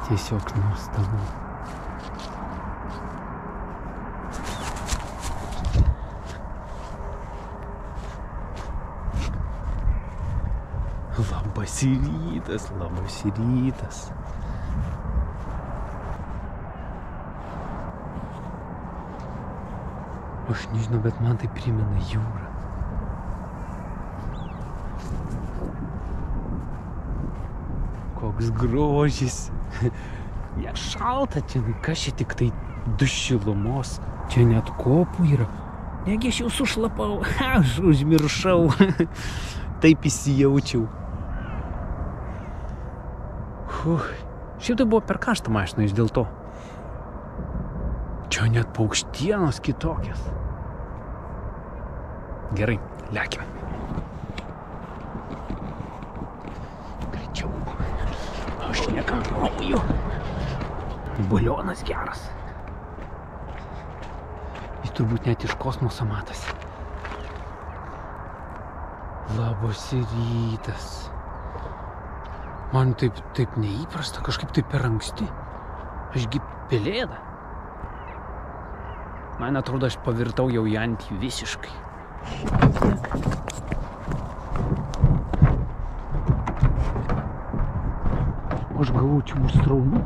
Tiesiog nuostabu. Labas rytas, labas rytas. Aš nežinau, bet man tai primena jūrą. Koks grožis. Nešalta čia, kas čia tik tai 2 šilumos. Čia net kopų yra. Negi aš jau sušlapau, aš užmiršau. Taip įsijaučiau. Šiaip tai buvo per karštą mašiną iš dėl to. Čia net paukštienos kitokios. Gerai, lekiam. Greičiau. Aš nekantrauju. Balionas geras. Jis turbūt net iš kosmoso matosi. Labas rytas. Man taip neįprasta, kažkaip taip per anksti. Ašgi pelėda. Man atrodo, aš pavirtau jau į antį visiškai. Aš galvoju, čia bus sraunu,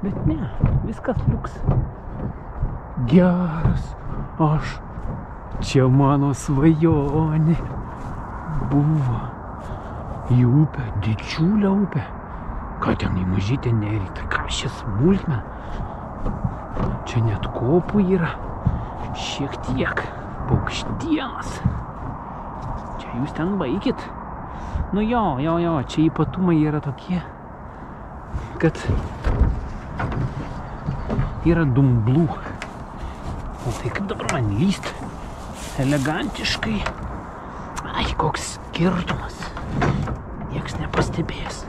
bet ne, viskas liuks. Geras, aš. Čia mano svajonė buvo. Į upę, didžiulę upę. Ką ten į mažytę nerį, tai ką šis smulkmena. Čia net kopų yra. Šiek tiek paukštienos. Čia jūs ten baikit. Nu jo, čia ypatumai yra tokie, kad yra dumblų. O tai kaip dabar man lyst? Elegantiškai. Ai, koks skirtumas. Nieks nepastebės.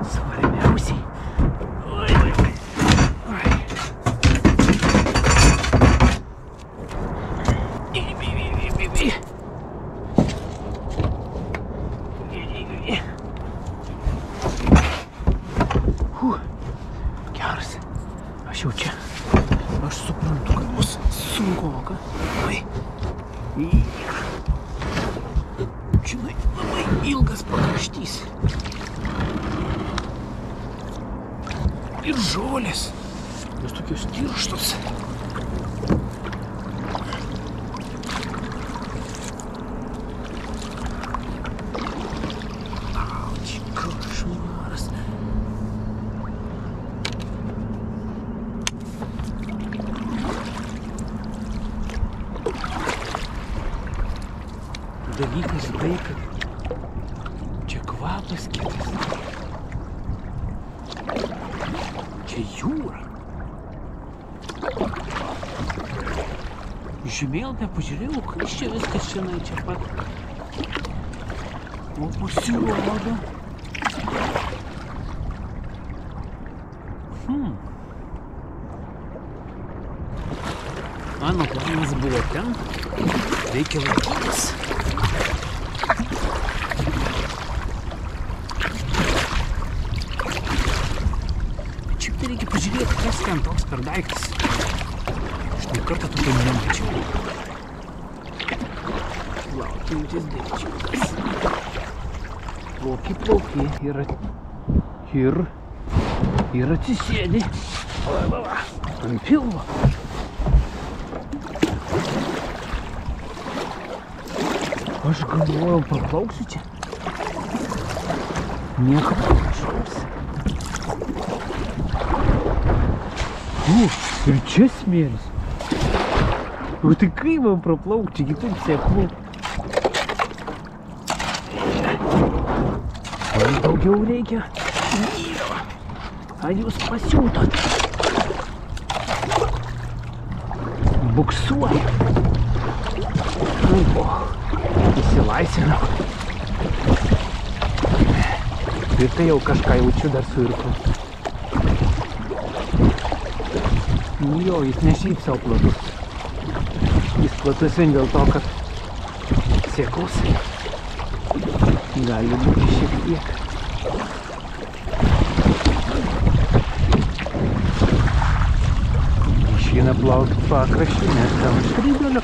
Svarbiausiai. Oi. Geras. Aš jau čia. Aš suprantu, kad bus sunkoka. Oi. Žinai, labai ilgas pakraštys. Ir žolės. Jos tokios tirštos. Auč, košmaras. Dalykas tai, kad čia kvapas kitas. Čia jūra. Žemėlapį pažiūrėjau, kas čia viskas čia pat. O pasirodo. Mano planas buvo ten. Reikia laikytis. Reikia pažiūrėti, kas ten toks per daiktas. Štai kartą tu tai nemačiau. Laukiantis daikčiukas. Plauki ir atsisėdi. Va, ant pilvo. Aš galvojau, paplauksiu čia. Nieko panašaus. Ir čia smėlis. O tai kaip man praplaukti, čia taip sėklų. Man daugiau reikia. Ar jūs pasiūtot? Buksuoja. Įsilaisvinau. Ir tai jau kažką jaučiu dar suirkau. Nu jo, jis ne šiaip savo platus. Jis platus vien dėl to, kad sėklus gali būti šiek tiek. neišeina plaukti pakraščiu, nes ten škrydėliu.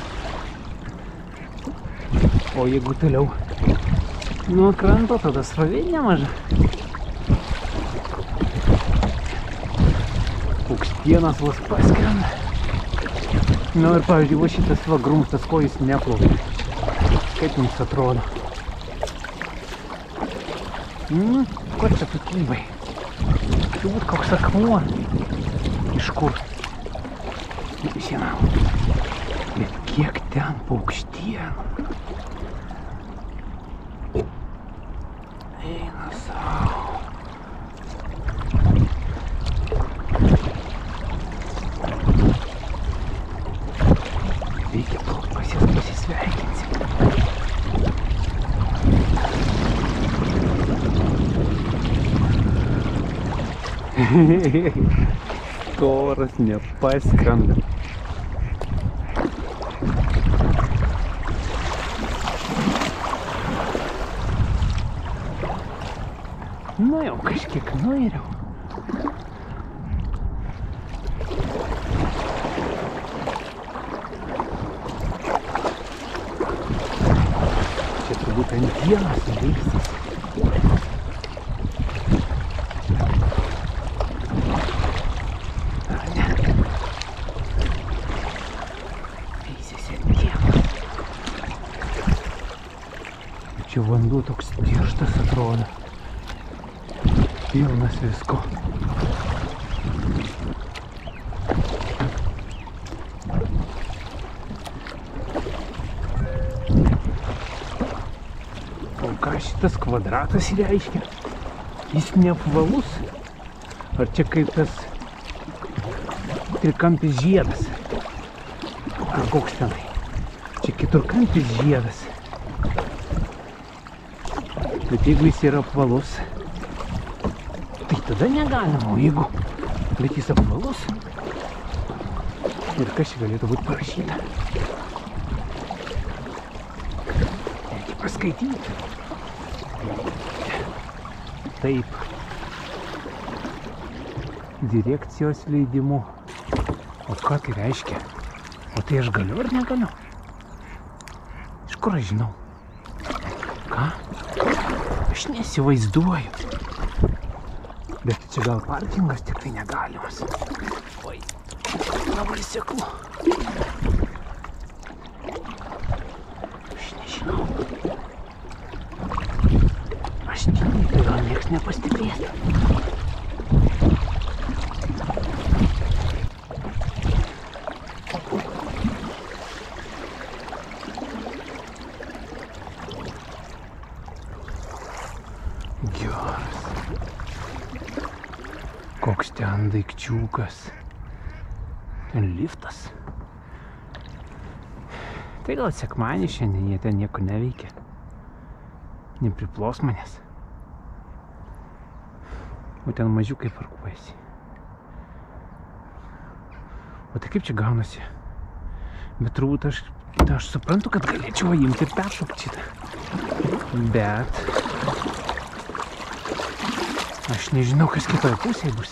O jeigu toliau nuo kranto, tada srovė nemaža. Paukštienas vos paskrenda. Nu ir pavyzdžiui, va šitas va grumstas, ko jis neplaukia. Kaip jums atrodo? Ko čia tu kybai? Turbūt koks akmuo. Iš kur? Nežinau. Bet kiek ten paukštienų? Eina savo. Reikia to pasisveikinti. Toras nepaskrenda. Nu jau kažkiek nuiriau. Čia turbūt antienos veisės. Čia vanduo toks tirštas atrodo. Pilnas visko. O ką šitas kvadratas reiškia? Jis neapvalus? Ar čia kaip tas trikampis žiedas? Ar koks tenai? Čia keturkampis žiedas. Bet jeigu jis yra apvalus, tai tada negalima, o jeigu bet jis apvalus, ir kas čia galėtų būti parašyta? Reikia paskaityti. Taip. Direkcijos leidimu. O ką tai reiškia? O tai aš galiu ar negaliu? Iš kur aš žinau? Ką? Aš nesivaizduoju. Bet čia gal parkingas tik tai negalimas. Oi, labai seklu. Aš nežinau. Aš tyliai, tai gal nieks nepastebės. Geras. Koks ten daikčiukas. Ten liftas. Tai gal sekmanį šiandien jie ten nieko neveikia. Nepriplos manęs. O ten mažiukai parkuojasi. O tai kaip čia gaunasi? Bet turbūt aš suprantu, kad galėčiau imti ir peršokti šitą. Bet aš nežinau, kas kitoje pusėje bus.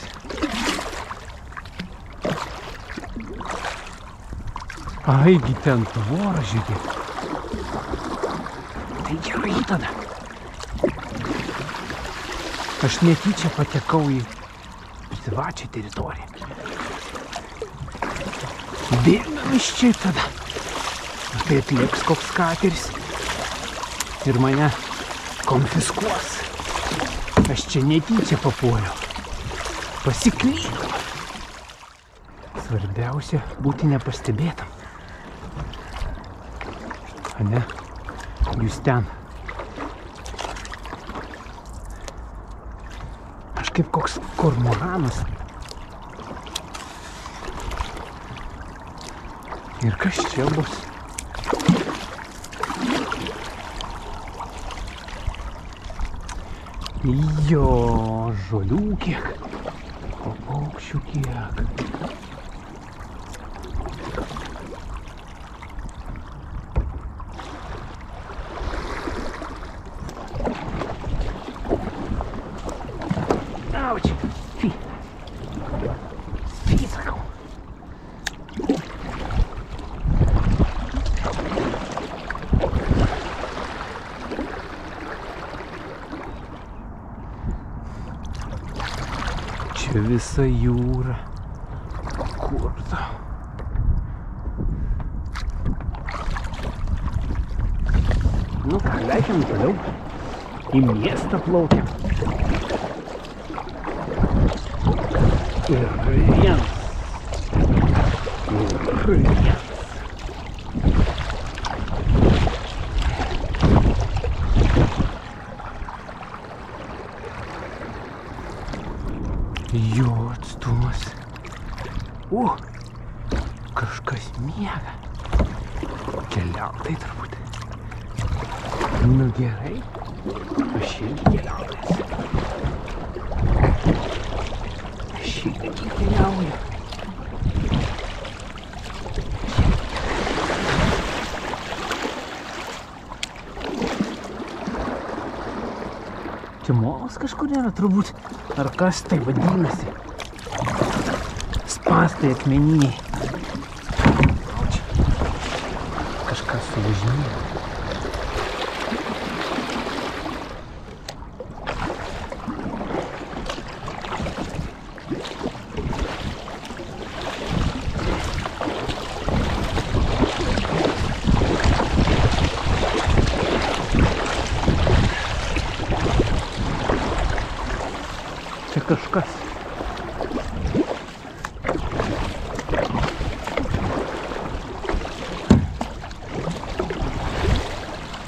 Aigi ten tvora, žiūrėk. Tai gerai tada. Aš netyčia patekau į privačią teritoriją. Bėgam iš čia tada. Tai atliks koks kateris ir mane konfiskuos. Aš čia netyčia papuoliau. Pasiklydau. Svarbiausia būti nepastebėtam. Ane? Jūs ten. Aš kaip koks kormoranas. Ir kas čia bus? Jo, žolių kiek, o paukščių kiek. Auč, fy sakau. Čia visa jūra. Kur tu? Nu ką, leidžiam toliau. Į miestą plaukiam. Ir vienas. Ir vienas. Jo atstumas. Kažkas miega. Keliautojai turbūt. Nu gerai. Aš irgi keliautojas. Aš irgi keliauju. Čia molas kažkur yra turbūt. Ar kas tai vadinasi? Spąstai akmeniniai. Kažkas suvažinėjo. Čia kažkas.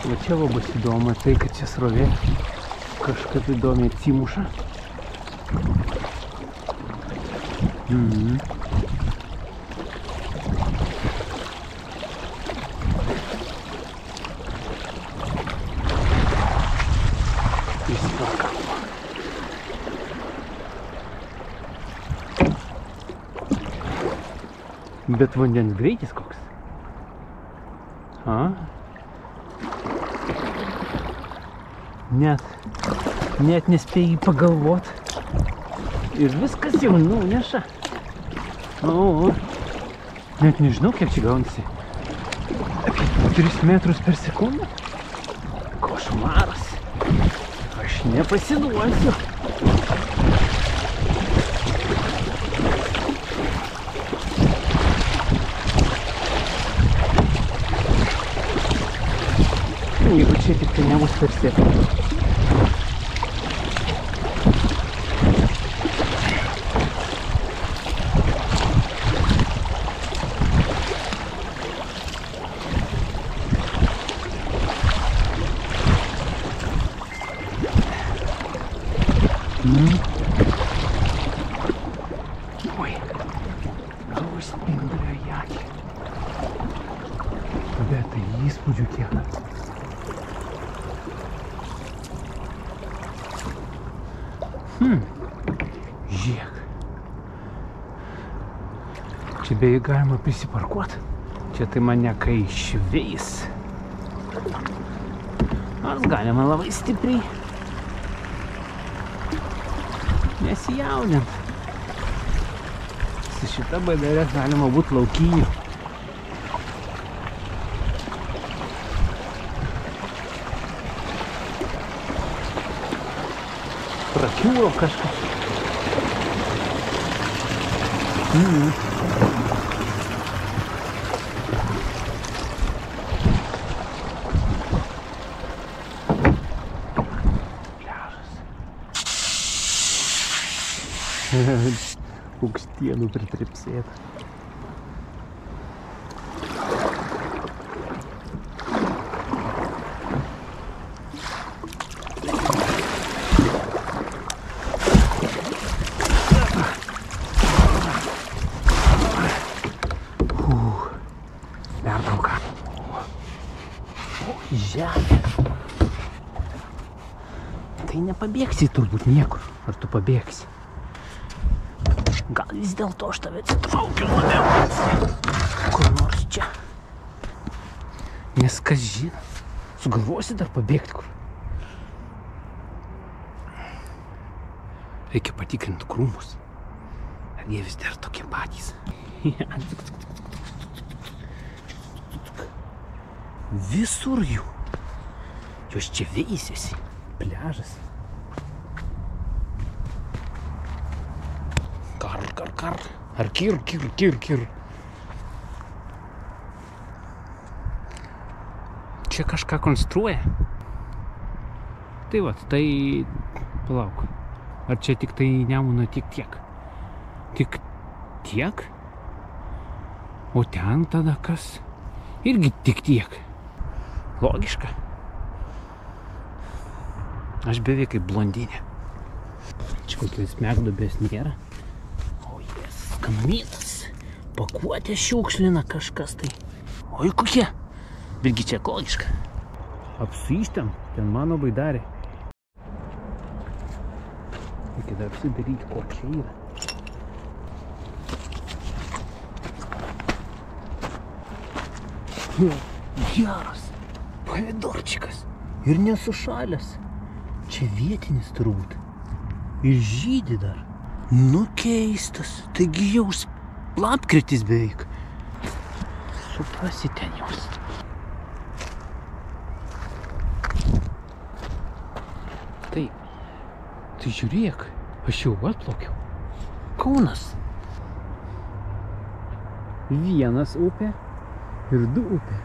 Va čia va bus įdomu tai, kad čia srovė kažkaip įdomiai atsimuša. Bet vandens greitis koks. Net nespėjai pagalvot. Ir viskas jau nuneša. Net nežinau, kiek čia gaunasi. Apie 3 metrus per sekundę. Košmaras. Aš nepasiduosiu. Jeigu čia tik tai nebus per sekundę. Oi, galvos spinduliuoja į akį. Bet tai įspūdžių kiek. Žiūrėk. Čia beje galima prisiparkuoti. Čia tai mane kai šveis. Nors galima labai stipriai. Nesijaudint. Su šita badarė galima būti laukiniu. Prakiūro kažkas. Pliažas. Paukštienų pritripsėta. Pertrauka. Žemė. Tai nepabėgsi turbūt niekur. Ar tu pabėgsi? Gal vis dėlto aš tave atsitraukiu labiau. Kur nors čia. Nes kas žino. Sugalvosi dar pabėgti kur. Reikia patikrinti krūmus. Ar jie vis dar tokie patys. Visur jų. Jos čia veisiasi. Pliažas. kar. Ar kir. Čia kažką konstruoja. Tai vat, tai... Palauk. Ar čia tik tai Nemuno tik tiek? Tik tiek? O ten tada kas? Irgi tik tiek. Logiška. Aš beveik kaip blondinė. Čia kokios smegduobės nėra. O jes, kamienas. Pakuotė šiukšlina kažkas tai. Oi kokie. Betgi čia ekologiška. Apsiištėm. Ten mano baidarė. Reikia dar apsidaryti, ko čia yra. Geras. Pomidorčikas. Ir nesušalęs. Čia vietinis turbūt. Ir žydi dar. Nu keistas. Taigi jau lapkritis beveik. Suprasi ten jos. Tai žiūrėk. Aš jau atplaukiau. Kaunas. Vienas upė ir 2 upė.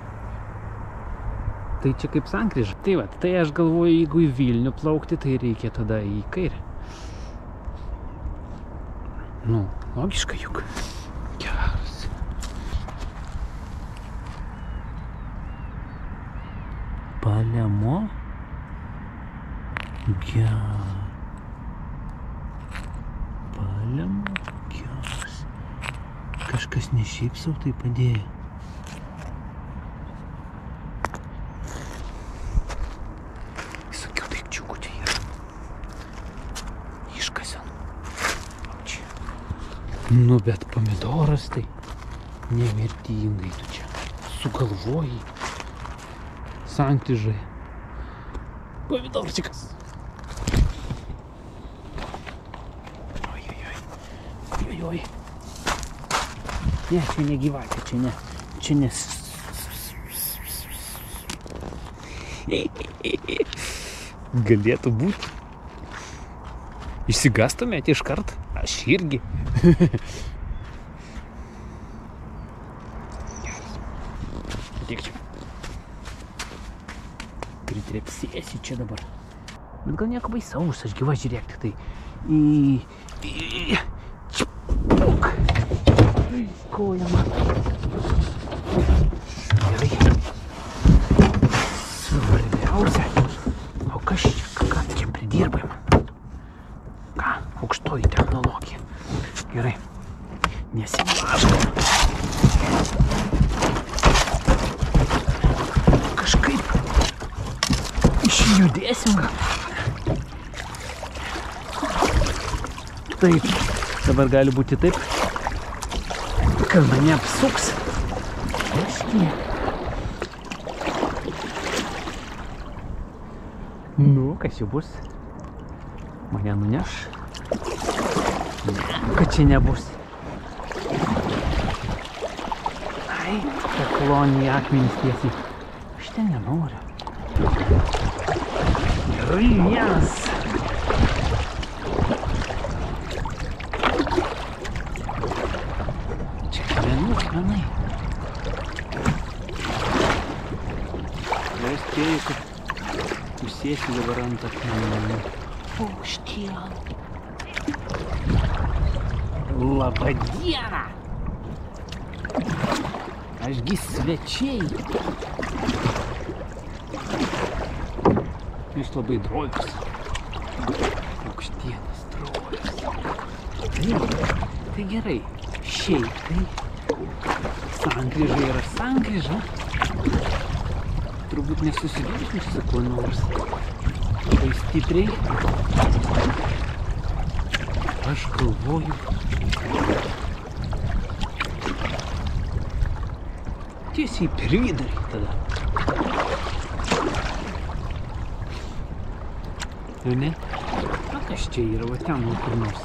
Tai čia kaip sankryža. Tai va, tai aš galvoju, jeigu į Vilnių plaukti, tai reikia tada į kairę. Nu, logiška juk. Geras. Palemo. Geras. Palemo. Geras. Kažkas ne šiaip sau tai padėjo. Nu, bet pomidoras tai nemirtingai tu čia sugalvojai sankryžai. Pomidorčikas. Oi. Ne, čia ne gyvatė, čia ne. Čia ne. Galėtų būti. Išsigastumėte iš kart. Aš irgi. Geras. Ateik čia. Pritrepsėsi čia dabar. Bet gal nieko baisaus, aš gyva žiūrėk tik tai. Čiapuk. Koja man. Gerai. Svarbiausia. O kas čia pridirbai man? Ką? Aukštoji technologija. Gerai. Nesivažkam. Kažkaip išjudėsim. Taip. Dabar gali būti taip, kad mane apsuks. Kažkiek. Nu, kas jau bus? Mane nuneš. Kad čia nebus. Ai, kakloniai akmenys tiesiai. Aš ten nenoriu. Gerai, vienas. Čia akmenai. Dar spėju, kad užsėsiu dabar ant akmenų. Paukštiel. Labą dieną! Ašgi svečiai. Jūs labai drovius. Paukštienas drovius. Tai gerai. Šiaip tai sankryža yra sankryža. Turbūt nesusidursim su kuo nors. Labai stipriai. Aš galvoju. Tiesiai per vidurį tada. Jau ne? O kas čia yra, va ten kur nors.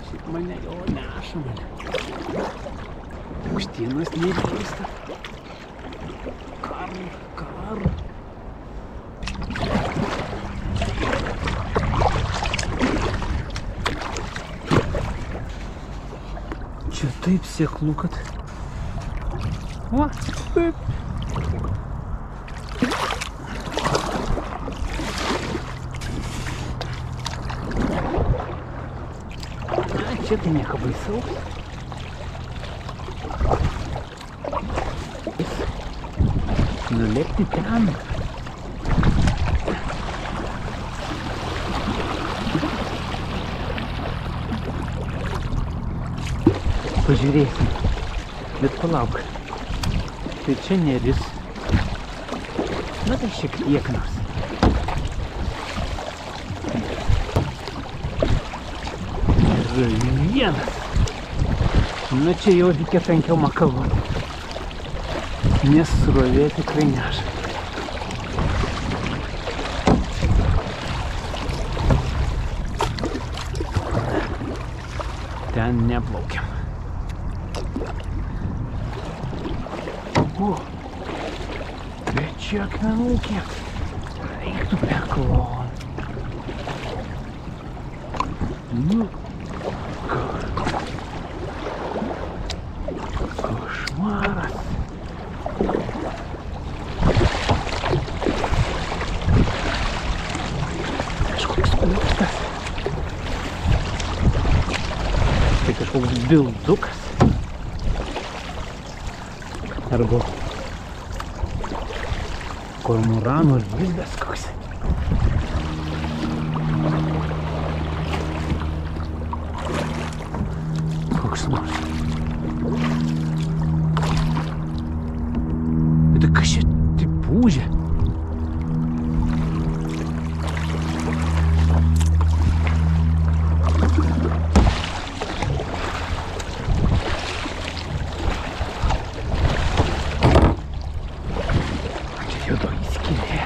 Šiaip mane jau neša mane. Paukštienas neįprasta. Kar. Čia taip sėklų, kad... O, taip. Čia tai nieko baisaus. Nulėkti ten. Pažiūrėsim. Bet palauk. Tai čia neris. Na tai šiek tiek nors. Vienas. Na čia jau reikia tankiau makaluoti. Nes srovė tikrai neša. Ten neplaukiam. O, bet čia akmenų kiek. Reiktų preklon. Nu. Košmaras. Kažkoks kūstas. Tai kažkoks bildukas. Arba kormoranų lizdas koks. Koks nors. Bet kas čia taip pūžia? Čia juodoji skylė.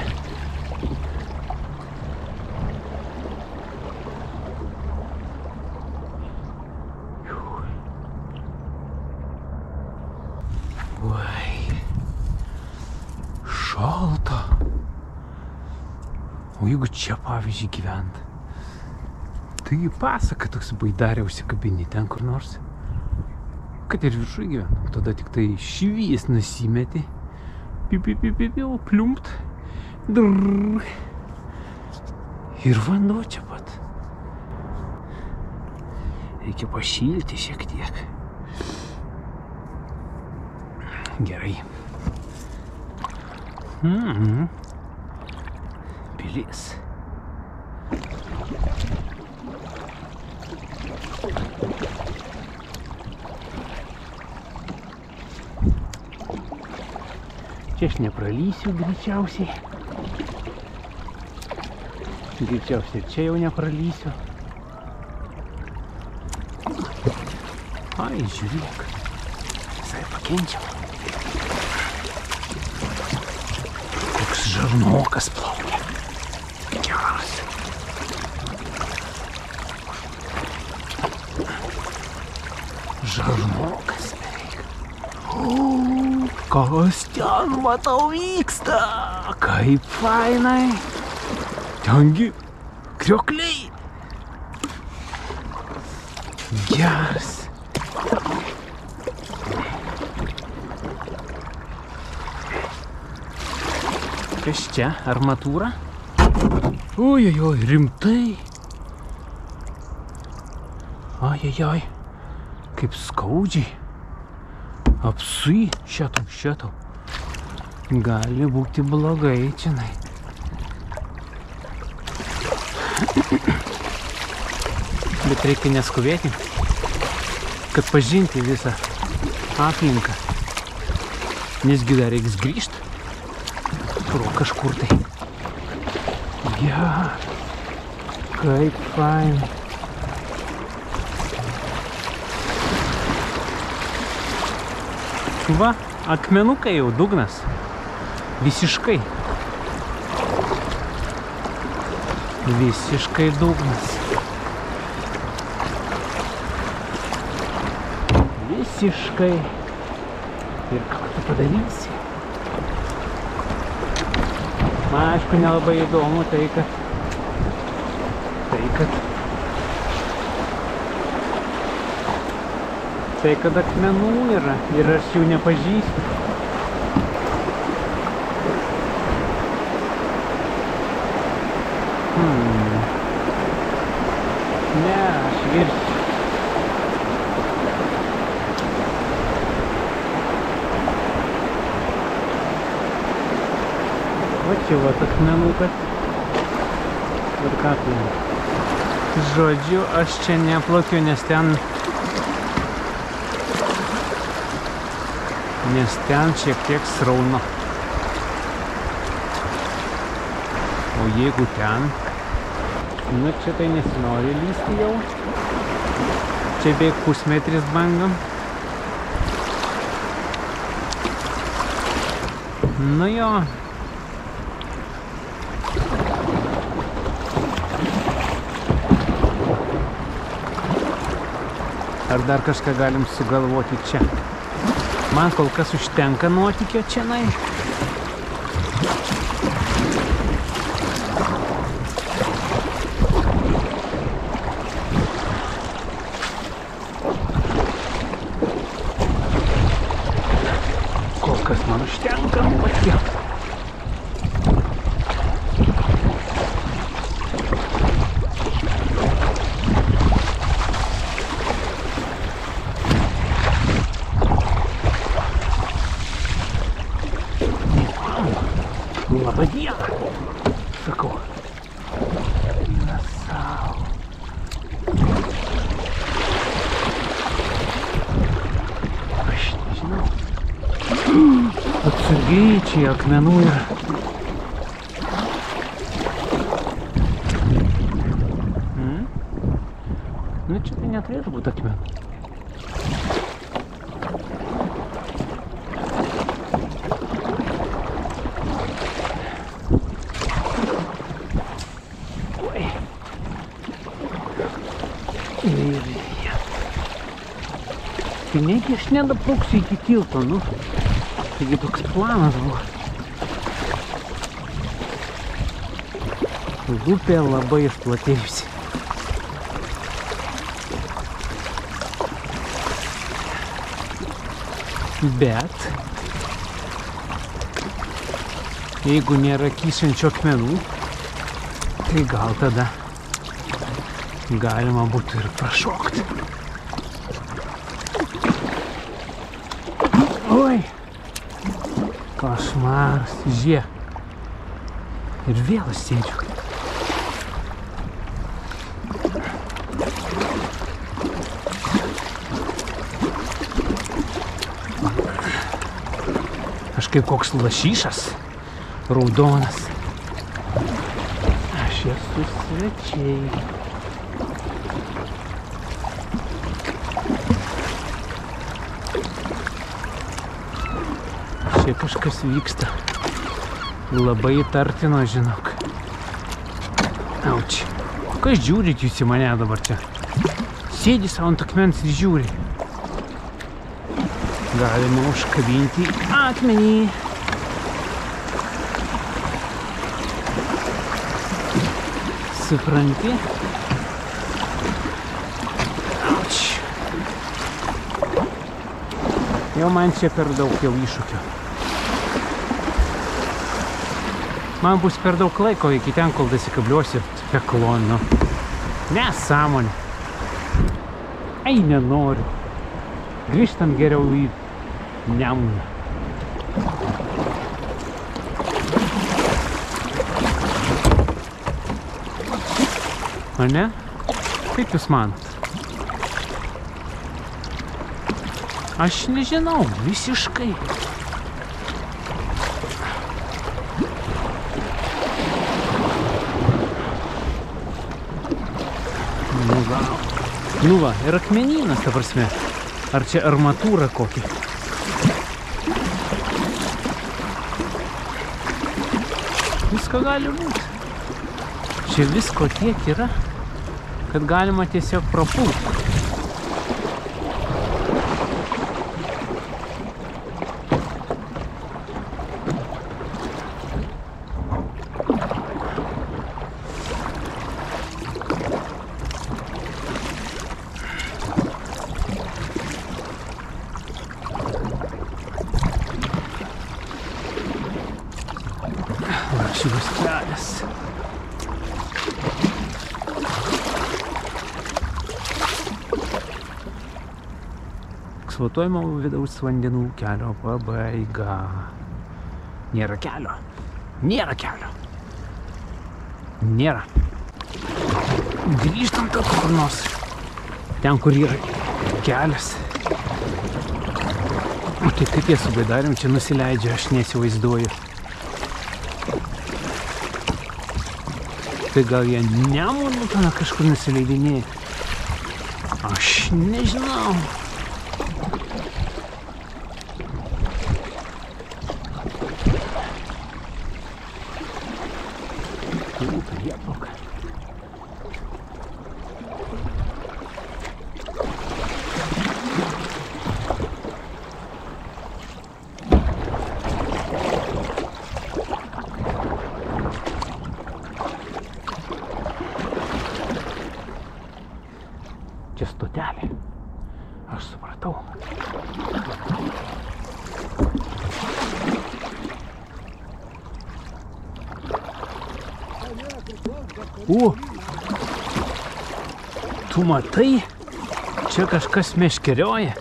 Šalta. O jeigu čia, pavyzdžiui, gyvent, tai pasaka toks baidarė užsikabini ten kur nors. Kad ir viršui gyvenam, tada tik tai švies nusimeti. Piu, pliumpt. Drrrr. Ir vanduo čia pat. Reikia pašilti šiek tiek. Gerai. Pilis. Čia aš nepralysiu greičiausiai. Greičiausiai čia jau nepralysiu. Ai, žiūrėk. Visai pakenčiam. Koks žarnokas plaukia. Geras. Žarnokas beveik. Kas ten, matau, vyksta? Kaip fainai. Tengi kriokliai. Geras. Kas čia? Armatūra? Ojojoj, rimtai. Ojojoj, kaip skaudžiai. Apsui, šetau. Gali būti blogai čianai. Bet reikia neskubėti, kad pažinti visą aplinką. Nesgi dar reiks grįžti pro kažkur tai. Ja, kaip fainai. Va, akmenukai jau dugnas. Visiškai. Visiškai dugnas. Visiškai. Ir ką tu padarysi? Man aišku nelabai įdomu tai, kad Baisiai, kad akmenų yra ir aš jų nepažįstu. Ne, aš virsiu. Va čia va akmenukas. Ir ką tai? Žodžiu, aš čia neplaukiu, nes ten šiek tiek srauna. O jeigu ten, nu čia tai nesinori lysti jau. Čia beveik pusmetris bangam. Nu jo. Ar dar kažką galim sugalvoti čia? Man kol kas užtenka nuotykio čianai. Kol kas man užtenka nuotykio. Labą dieną, sakau. Na sau. Aš nežinau. Atsargiai, čia akmenų yra. Nu čia tai neturėtų būti akmenų. Tai negi aš nedaplauksiu iki tilto, nu. Taigi toks planas buvo. Upė labai išplatėjusi. Bet jeigu nėra kyšančių akmenų, tai gal tada galima būtų ir prašokti. Oi! Košmaras, žie. Ir vėl aš sėdžiu. Aš kaip koks lašišas, raudonas. Aš esu svečiai. Čia kažkas vyksta. Labai įtartino, žinok. Auč. Kas žiūrit jūs į mane dabar čia? Sėdi savo ant akmens ir žiūri. Galima užkabinti akmenį. Supranti? Auč. Jau man čia per daug jau iššūkio. Man bus per daug laiko iki ten, kol dasikabliuosiu peklonu. Nesąmonė. Ai, nenoriu. Grįžtam geriau į Nemuną. Ar ne? Kaip jūs manot? Aš nežinau, visiškai. Nu va, ir akmenynas, ta prasme. Ar čia armatūra kokia? Visko gali būti. Čia visko tiek yra, kad galima tiesiog prapulti. šios kelias. Eksploatuojamo vidaus vandenų kelio pabaiga. Nėra kelio. Nėra kelio. Nėra. Grįžtam kur nors. Ten, kur yra kelias. O tai kaip jie su baidarėm čia nusileidžia, aš nesivaizduoju. Tai gal jie Nemunu ten kažkur nusileidinėja? Aš nežinau. Prieplauka. Čia stotelė. Aš supratau. Tu matai? Čia kažkas meškerioja.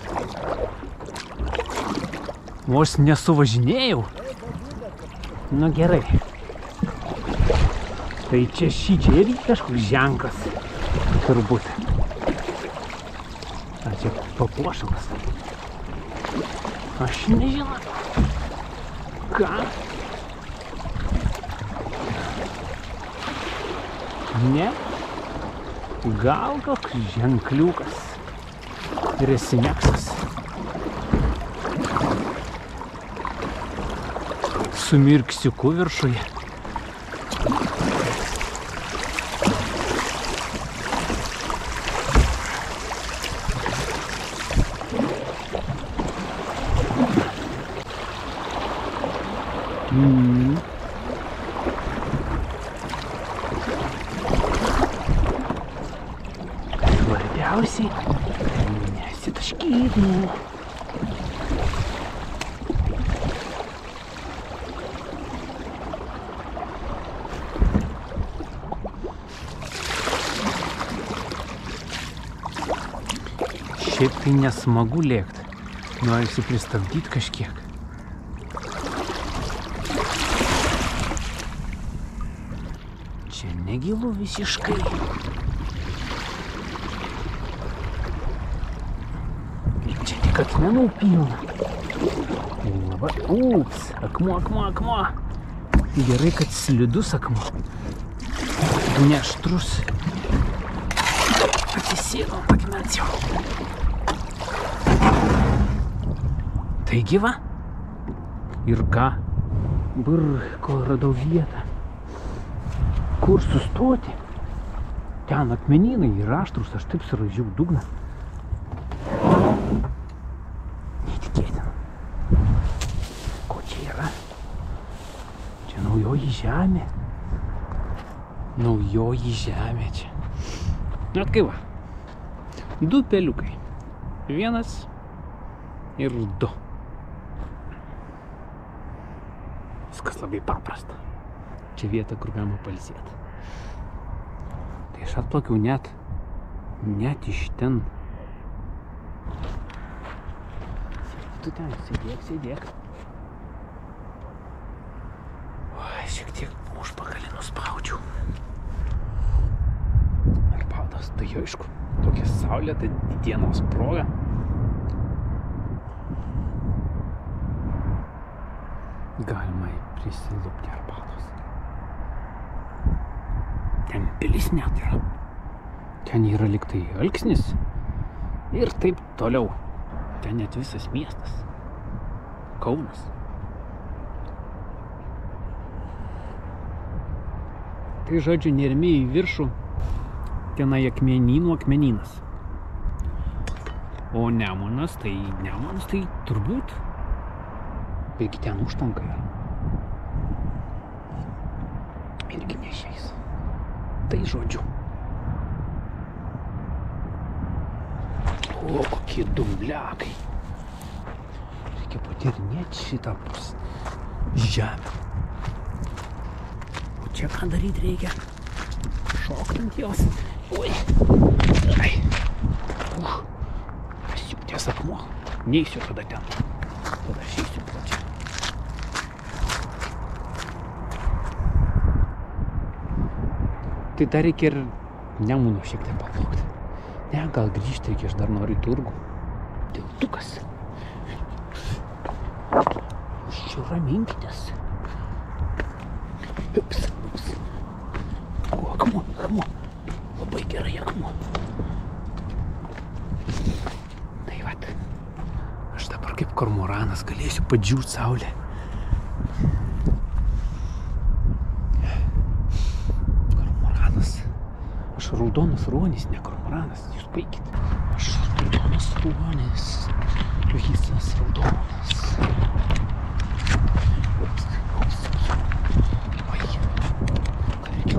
Vos nesuvažinėjau. Nu gerai. Tai čia šičia irgi kažkoks ženklas. Turbūt. Ar čia papuošalas? Aš nežinau. Ką? Ne? Gal koks ženkliukas. Resineksas. Su mirksiuku viršuje. Svarbiausiai nesitaškyti. Šiaip tai nesmagu lėkti. Norisi pristabdyti kažkiek. Čia negilu visiškai. Čia tik akmenų pilna. Labai, ups, akmuo. Gerai, kad slidus akmuo. Neaštrus. Atsisėdom akmens jau. Tai gyva. Ir ką? Kol radau vietą. Kur sustoti? Ten akmenynai ir aštrus, aš taip suraižiau dugną. Neįtikėtina. Ko čia yra? Čia naujoji žemė. Naujoji žemė čia. Net kai va. 2 peliukai. 1 ir 2. Viskas labai paprasta. Čia vieta, kur galima pailsėti. Tai aš atplakiau net iš ten. Tu ten sėdėk. Oi, šiek tiek užpakalį nuspaudžiau. Ir padas, tai aišku, tokia saulėta dienos proga. Galima prisilupti arbatos. Ten pilis net yra. Ten yra lyg tai Alksnis. Ir taip toliau. Ten net visas miestas. Kaunas. Tai žodžiu, nermi į viršų. Tenai akmenynų akmenynas. O Nemunas tai turbūt. Taigi ten užtvanka yra. Irgi neišeis. Tai žodžiu. O, kokie dumbliakai. Reikia patyrinėti šitą žemę. čia ką daryti reikia. Šokt ant jos. Oi. Ai. Pasiūties akmuo. Neįsiu tada ten. Tada aš įsiu plačiai. Tai dar reikia ir Nemuno šiek tiek paplaukti. Ne, gal grįžti reikia, aš dar noriu į turgų. Tiltukas. Jūs čia raminkitės. Ups. O, akmuo. Labai gerai akmuo. Tai vat. Aš dabar kaip kormoranas galėsiu padžiūt saulę. Kormoranas. Aš raudonas ruonis, ne kormoranas. Jūs baikit. Aš raudonas ruonis. Visas raudonas.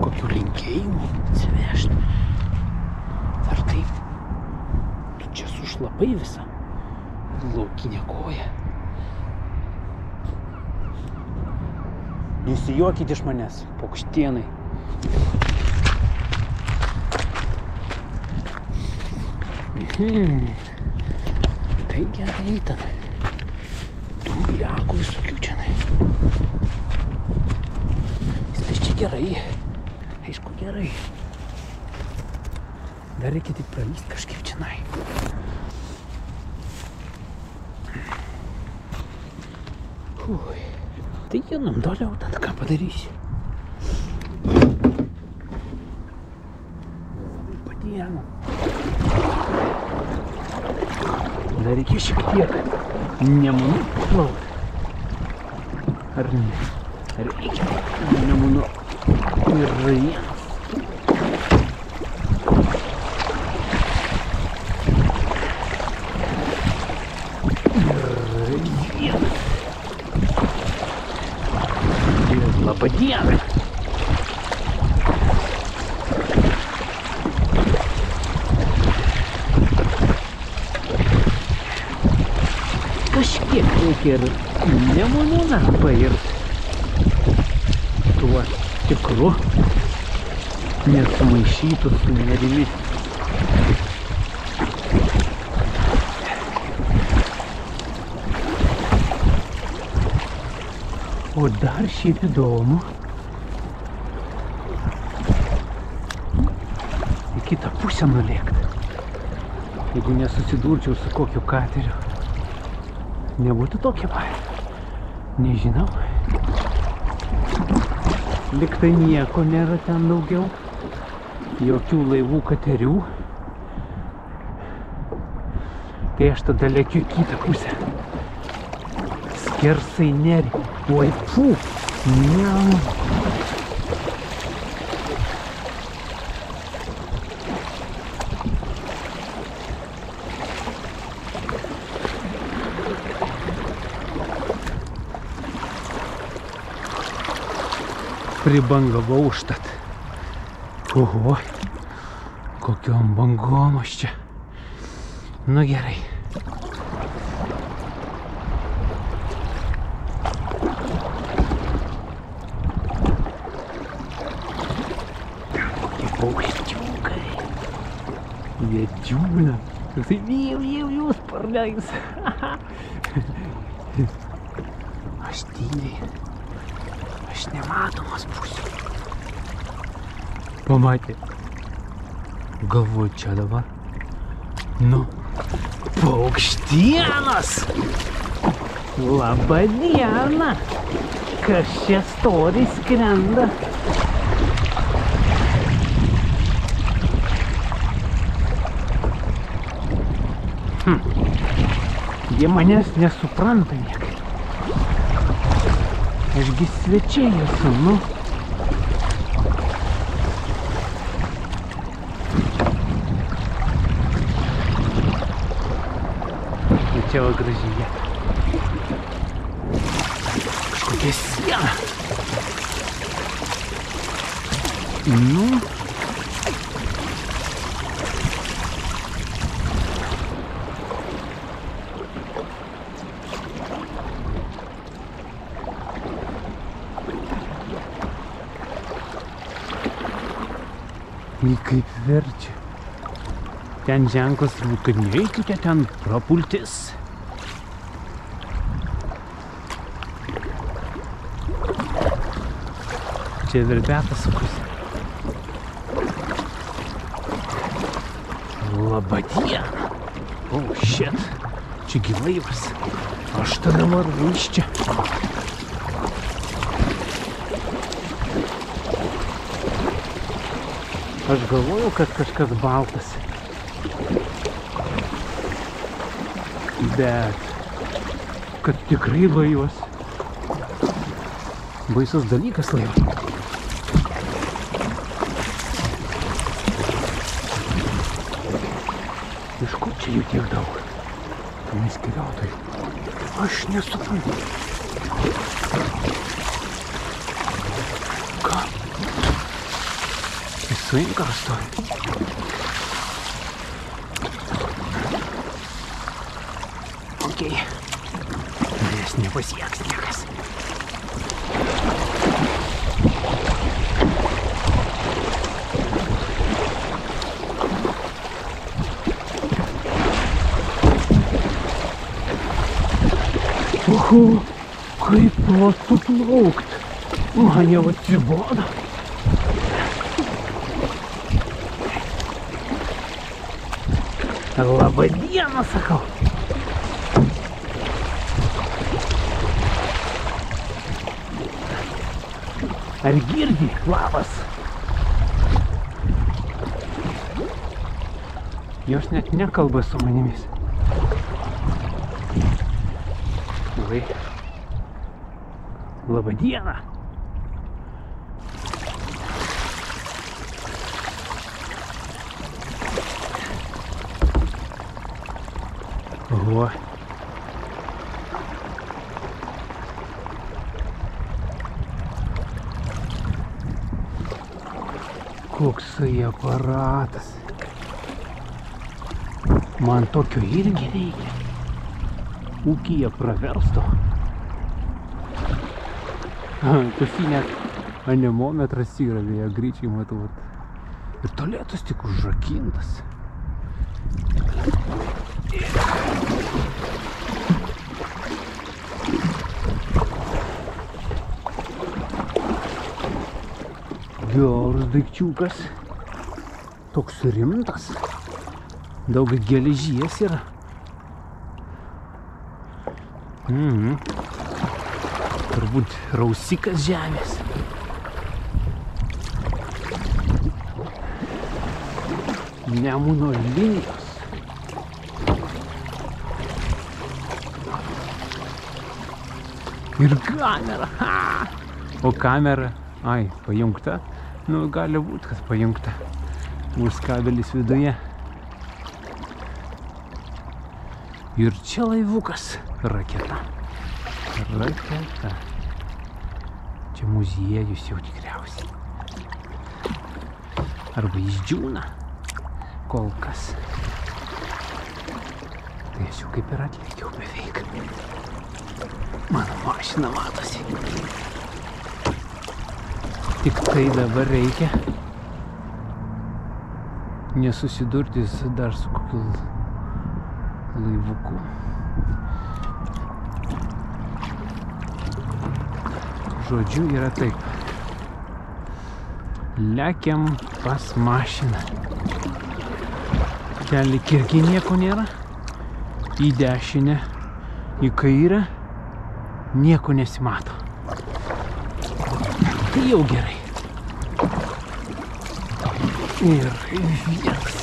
Kokių linkėjimų atsivežti. Ar taip? Tu čia sušlapai visą laukinę koją. Nesijuokit iš manęs, paukštienai. Tai gerai tada. Dumbliakų visokių čianai. Viskas čia gerai. Aišku, gerai. Dar reikia tik pralyst kažkaip čianai. Tai einam toliau, tada ką padarysiu. Padienam. Dar reikia šiek tiek Nemunu plaukti. Ar ne? Reikia Nemunu. Ir vienas. Labą dieną. Kažkiek reikia ir Nemuną pairt. Tuo tikru. Nesumaišytų su nerimi. O dar šiaip įdomu. Į kitą pusę nulėkti. Jeigu nesusidurčiau su kokiu kateriu. Nebūtų tokia baimė. Nežinau. Liktai nieko nėra ten daugiau. Jokių laivų, katerių. Tai aš tada lėkiu į kitą pusę. Skersai nerį. Oi, fū. Ne. Pribangavau užtat. Oho, kokiom bangom aš čia. Nu gerai. Kokie paukščiukai. Jie džiūna. Toksai jau sparnais. Aš tyliai. Aš nematomas būsiu. Pamatė. Galvoju čia dabar. Nu, paukštienos. Labą dieną. Kas čia stori skrenda? Jie manęs nesupranta niekaip. Ašgi svečiai esu, nu. Čia va graži vieta. Kažkokia siena. Nu. Oi, kaip verčia. Ten ženklas, kad neikite ten prapultis. Čia verbetas sukusi. Labadiena. Oh, shit. Čia gi laivas. Aš tada varu iš čia. Aš galvojau, kad kažkas baltas. Bet kad tikrai laivas. Baisus dalykas laivas. Iš kur čia jų tiek daug? Neskeliautojai. Aš nesuprantu. Ką? Jisai karstoja. Okei. Manęs nepasieks niekas. Oho, kaip plastu plaukt. Man jau atsibodo. Labadiena, sakau. Ar girdi? Labas. Jos net nekalba su manimis. Oi. Labadiena. Oho. Koksai aparatas. Man tokio irgi reikia. Ūkyje praversto. Pas jį net anemometras yra, vėja greičiai matau. Ir tualetas tik užrakintas. Geras daikčiukas. Toks rimtas. Daug geležies yra. Turbūt rausikas žemės. Nemuno linijos. Ir kamera. O kamera, ai, pajungta. Nu, gali būt, kad pajungta. Mūsų kabelis viduje. Ir čia laivukas. Raketa. Raketa. Čia muziejus jau tikriausiai. Arba jis džiūna. Kol kas. Tai aš jau kaip ir atlėkiau beveik. Mano mašina matosi. Tik tai dabar reikia nesusidurti dar su kokiu laivuku. Žodžiu, yra taip. Lekiam pas mašiną. Ten lyg irgi nieko nėra. Į dešinę, į kairę nieko nesimato. Tai jau gerai. Ir vyks.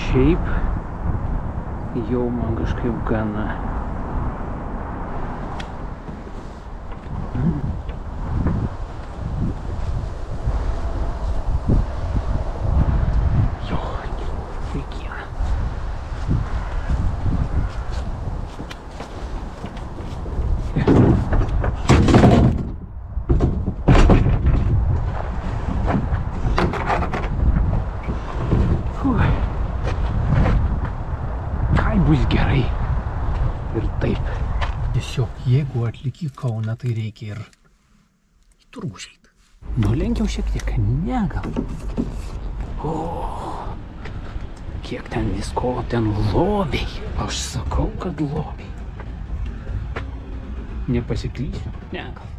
Šiaip jau man kažkaip gana. Jo, vaikina. Jeigu atliki Kauną, tai reikia ir į turgų žeit. Nulenkiau šiek tiek, ne gal. O, kiek ten visko, ten lobiai. Aš sakau, kad lobiai. Nepasiklysiu, ne gal.